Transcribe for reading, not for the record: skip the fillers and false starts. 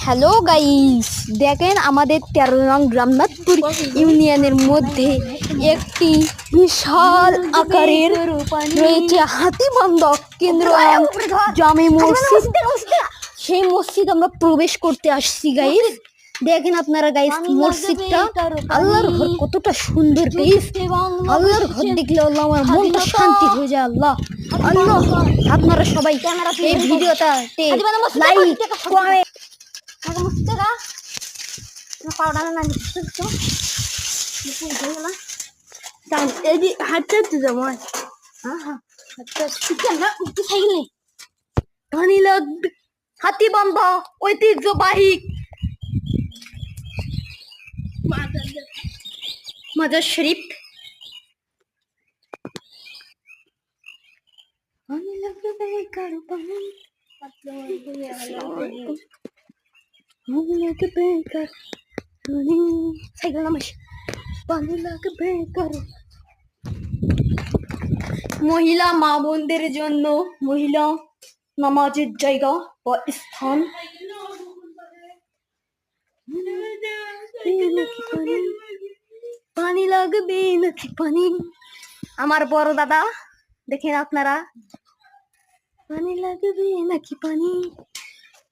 Hello guys, দেখেন আমাদের 13 নং গ্রামনাথপুর ইউনিয়নের মধ্যে একটি বিশাল আকারের রয়েছে হাতিবান্ধ কেন্দ্র জামে মসজিদ। সেই মসজিদ আমরা প্রবেশ করতে আসছি গাইস। দেখেন আপনারা গাইস, মসজিদটা আল্লাহর ঘর কতটা সুন্দর গাইস। আল্লাহর ঘর দেখলে আল্লাহ আমার মনটা শান্তি হয়ে যায়। আল্লাহ আল্লাহ আপনারা সবাই এই ভিডিওটাতে লাইক কমেন্ট হাতিবান্ধ ঐতিহ্যবাহী মাজার শরীফ। পানি লাগবে কারো পানি লাগবে কারো সাইকেল নামাস পানি লাগবে কারো। মহিলা মা বোনদের জন্য মহিলা নামাজের জায়গা বা স্থান। পানি লাগবে নাকি পানি, আমার বড় দাদা দেখেন আপনারা, পানি লাগবে নাকি পানি।